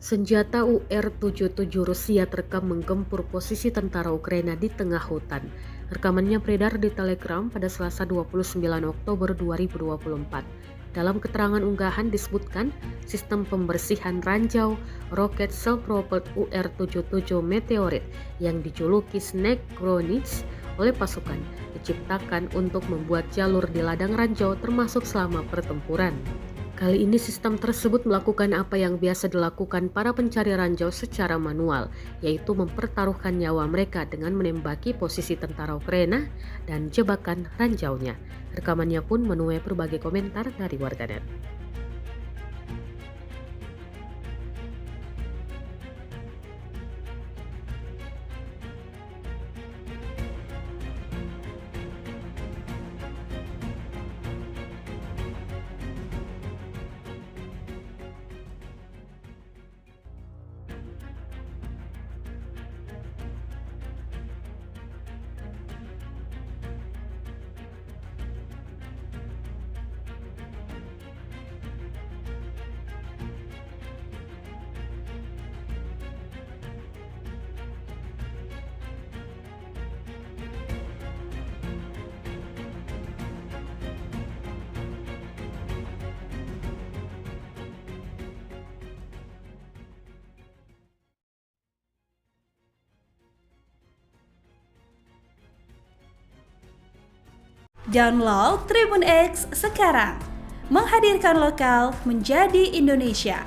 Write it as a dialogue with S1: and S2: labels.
S1: Senjata UR-77 Rusia terekam menggempur posisi tentara Ukraina di tengah hutan. Rekamannya beredar di Telegram pada Selasa 29 Oktober 2024. Dalam keterangan unggahan disebutkan sistem pembersihan ranjau roket self-propelled UR-77 Meteorit yang dijuluki Snake Grenades oleh pasukan diciptakan untuk membuat jalur di ladang ranjau termasuk selama pertempuran. Kali ini sistem tersebut melakukan apa yang biasa dilakukan para pencari ranjau secara manual, yaitu mempertaruhkan nyawa mereka dengan menembaki posisi tentara Ukraina dan jebakan ranjaunya. Rekamannya pun menuai berbagai komentar dari warganet.
S2: Download Tribun X sekarang, menghadirkan lokal menjadi Indonesia.